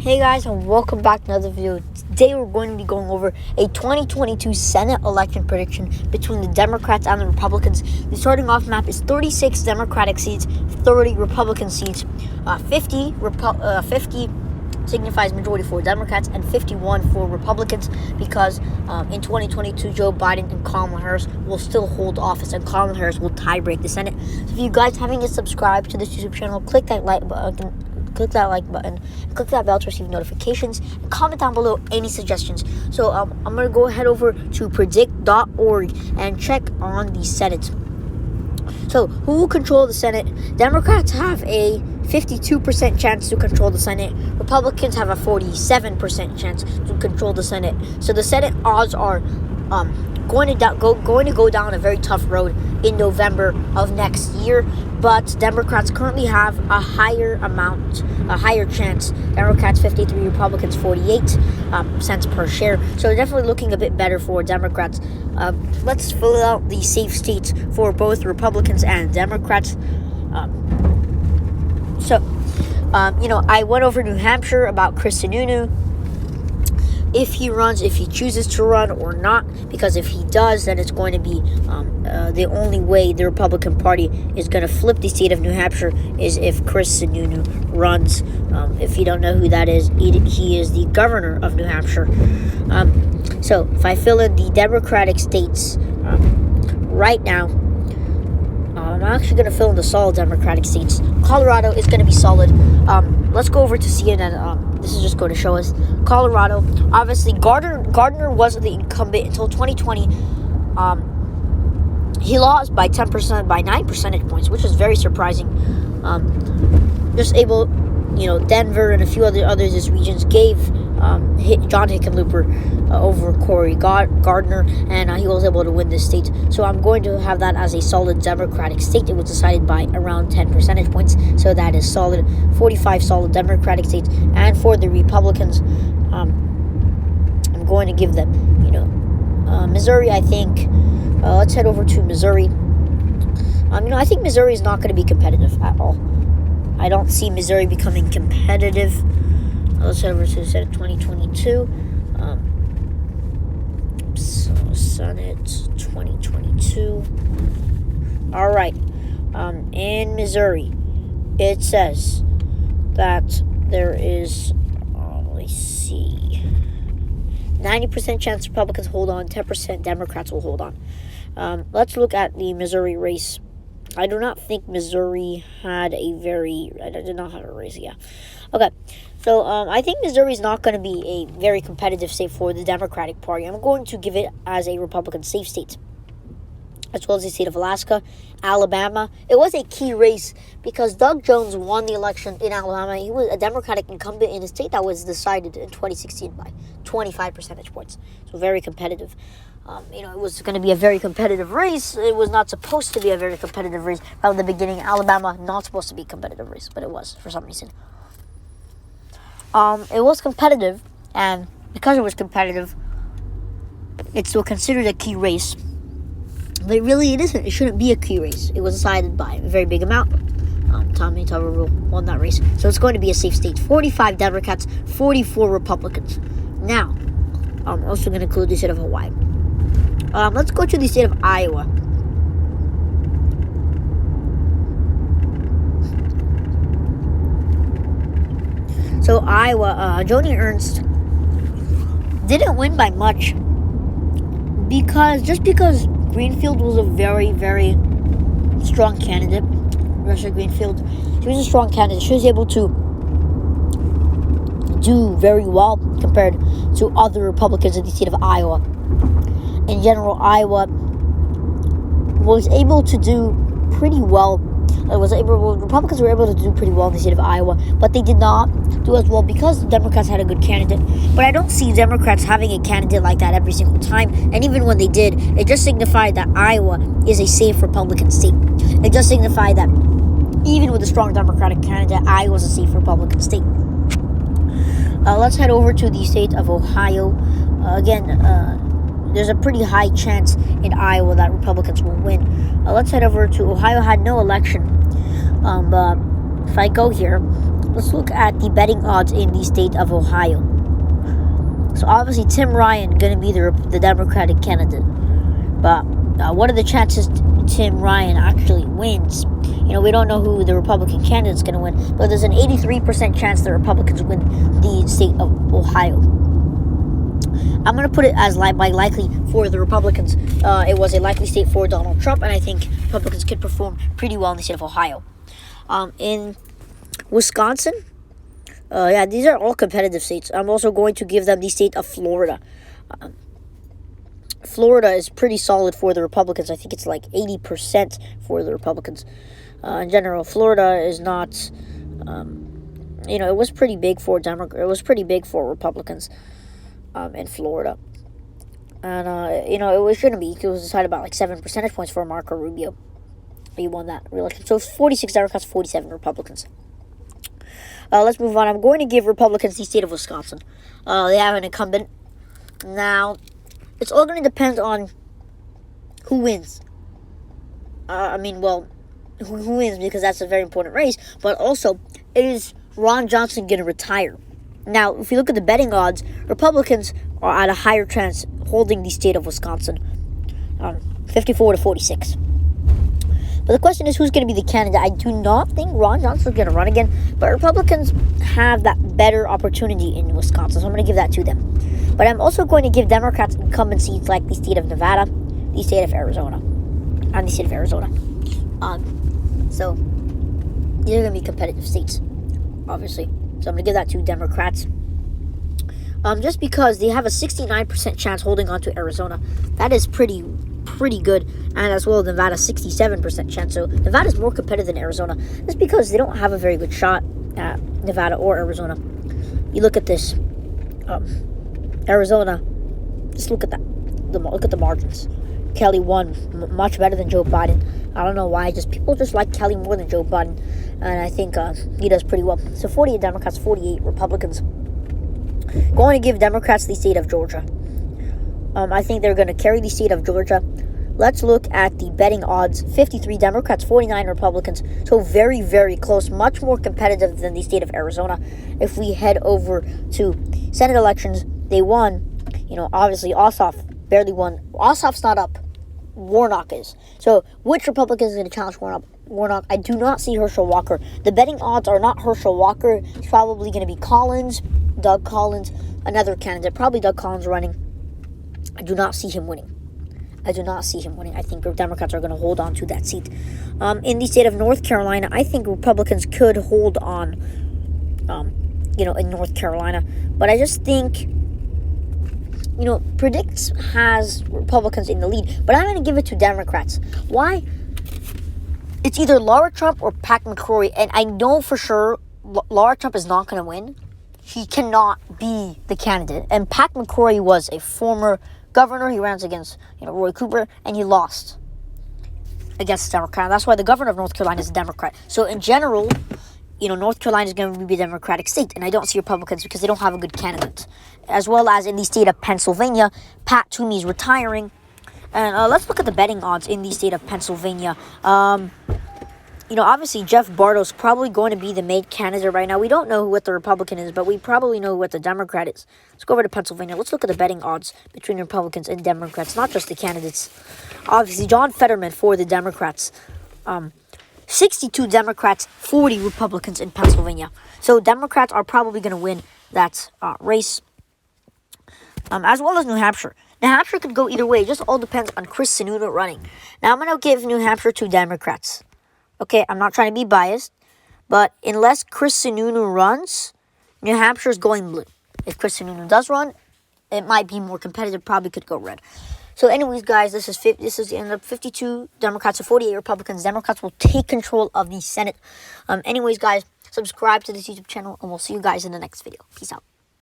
Hey guys, and welcome back to another video. Today we're going to be going over a 2022 Senate election prediction between the Democrats and the Republicans. The starting off map is 36 Democratic seats, 30 Republican seats. 50 signifies majority for Democrats and 51 for Republicans, because in 2022 Joe Biden and Kamala Harris will still hold office, and Kamala Harris will tie-break the Senate. So if you guys haven't yet subscribed to this YouTube channel, click that like button. Click that bell to receive notifications, and comment down below any suggestions. So I'm going to go ahead over to predict.org and check on the Senate. So who will control the Senate? Democrats have a 52% chance to control the Senate. Republicans have a 47% chance to control the Senate. So the Senate odds are going to go down a very tough road in November of next year. But Democrats currently have a higher chance. Democrats 53, Republicans 48 cents per share. So they're definitely looking a bit better for Democrats. Let's fill out the safe states for both Republicans and Democrats. I went over New Hampshire about Chris Sununu. If he chooses to run or not, because if he does, then it's going to be the only way the Republican Party is going to flip the state of New Hampshire is if Chris Sununu runs. If you don't know who that is, he is the governor of New Hampshire. So if I fill in the Democratic states right now, I'm actually going to fill in the solid Democratic states. Colorado is going to be solid. Let's go over to CNN. This is just going to show us Colorado. Obviously, Gardner wasn't the incumbent until 2020. He lost by 10%, by 9 percentage points, which is very surprising. Denver and a few other these regions gave John Hickenlooper over Cory Gardner, and he was able to win this state. So I'm going to have that as a solid Democratic state. It was decided by around 10 percentage points, so that is solid. 45 solid Democratic states. And for the Republicans, I'm going to give them, Missouri, I think. Let's head over to Missouri. I think Missouri is not going to be competitive at all. I don't see Missouri becoming competitive. Let's head over to Senate 2022. Senate 2022. All right. In Missouri, it says that there is, let's see, 90% chance Republicans hold on, 10% Democrats will hold on. Let's look at the Missouri race. I do not think Missouri had I did not have a race, yeah. Okay, so I think Missouri is not going to be a very competitive state for the Democratic Party. I'm going to give it as a Republican safe state, as well as the state of Alaska, Alabama. It was a key race because Doug Jones won the election in Alabama. He was a Democratic incumbent in a state that was decided in 2016 by 25 percentage points. So very competitive. It was going to be a very competitive race. It was not supposed to be a very competitive race from the beginning. Alabama, not supposed to be a competitive race, but it was for some reason. It was competitive, and because it was competitive, it's still considered a key race. But it isn't. It shouldn't be a key race. It was decided by a very big amount. Tommy Tuberville won that race. So it's going to be a safe state. 45 Democrats, 44 Republicans. Now, I'm also going to include the state of Hawaii. Let's go to the state of Iowa. So Iowa, Joni Ernst didn't win by much because Greenfield was a very, very strong candidate. Russia Greenfield, she was a strong candidate. She was able to do very well compared to other Republicans in the state of Iowa. In general, Iowa was able to do pretty well. Republicans were able to do pretty well in the state of Iowa, but they did not do as well because the Democrats had a good candidate. But I don't see Democrats having a candidate like that every single time. And even when they did, it just signified that Iowa is a safe Republican state. It just signified that even with a strong Democratic candidate, Iowa is a safe Republican state. Let's head over to the state of Ohio. There's a pretty high chance in Iowa that Republicans will win. Let's head over to Ohio. Had no election. If I go here, let's look at the betting odds in the state of Ohio. So obviously Tim Ryan going to be the Democratic candidate, but what are the chances Tim Ryan actually wins? We don't know who the Republican candidate's going to win, but there's an 83% chance the Republicans win the state of Ohio. I'm going to put it as likely for the Republicans. It was a likely state for Donald Trump, and I think Republicans could perform pretty well in the state of Ohio. In Wisconsin, these are all competitive states. I'm also going to give them the state of Florida. Florida is pretty solid for the Republicans. I think it's like 80% for the Republicans. In general, Florida is not, it was pretty big for It was pretty big for Republicans in Florida. And, it shouldn't be. It was decided about like 7 percentage points for Marco Rubio. He won that re-election. So 46 Democrats, 47 Republicans. Let's move on. I'm going to give Republicans the state of Wisconsin. They have an incumbent. Now, it's all going to depend on who wins. Who wins, because that's a very important race. But also, is Ron Johnson going to retire? Now, if you look at the betting odds, Republicans are at a higher chance holding the state of Wisconsin, 54-46. But the question is, who's going to be the candidate? I do not think Ron Johnson is going to run again, but Republicans have that better opportunity in Wisconsin, so I'm going to give that to them. But I'm also going to give Democrats incumbent seats like the state of Nevada, the state of Arizona, and the state of Arizona. So these are going to be competitive states, obviously. So I'm going to give that to Democrats. Just because they have a 69% chance holding on to Arizona. That is pretty good. And as well, Nevada, 67% chance. So Nevada's more competitive than Arizona. That's because they don't have a very good shot at Nevada or Arizona. You look at this. Arizona, just look at that. Look at the margins. Kelly won much better than Joe Biden. I don't know why. People just like Kelly more than Joe Biden. And I think he does pretty well. So 48 Democrats, 48 Republicans. Going to give Democrats the state of Georgia. I think they're going to carry the state of Georgia. Let's look at the betting odds. 53 Democrats, 49 Republicans. So very, very close. Much more competitive than the state of Arizona. If we head over to Senate elections, they won. Obviously, Ossoff barely won. Ossoff's not up. Warnock is. So, which Republican is going to challenge Warnock? I do not see Herschel Walker. The betting odds are not Herschel Walker. It's probably going to be Doug Collins, another candidate. Probably Doug Collins running. I do not see him winning. I think Democrats are going to hold on to that seat. In the state of North Carolina, I think Republicans could hold on, in North Carolina. But I just think, Predicts has Republicans in the lead. But I'm going to give it to Democrats. Why? It's either Laura Trump or Pat McCrory. And I know for sure Laura Trump is not going to win. He cannot be the candidate. And Pat McCrory was a former governor. He ran against Roy Cooper, and he lost against the Democrat. That's why the governor of North Carolina is a Democrat. So in general, North Carolina is going to be a Democratic state, and I don't see Republicans because they don't have a good candidate. As well as in the state of Pennsylvania, Pat Toomey is retiring. And let's look at the betting odds in the state of Pennsylvania. Obviously Jeff Bartow's probably going to be the main candidate right now. We don't know what the Republican is, but we probably know what the Democrat is. Let's go over to Pennsylvania. Let's look at the betting odds between Republicans and Democrats, not just the candidates. Obviously, John Fetterman for the Democrats. 62 Democrats, 40 Republicans in Pennsylvania. So Democrats are probably going to win that race, as well as New Hampshire. New Hampshire could go either way. It just all depends on Chris Sununu running. Now, I'm going to give New Hampshire to Democrats. Okay, I'm not trying to be biased, but unless Chris Sununu runs, New Hampshire is going blue. If Chris Sununu does run, it might be more competitive. Probably could go red. So, anyways, guys, this is the end of 52 Democrats to 48 Republicans. Democrats will take control of the Senate. Anyways, guys, subscribe to this YouTube channel, and we'll see you guys in the next video. Peace out.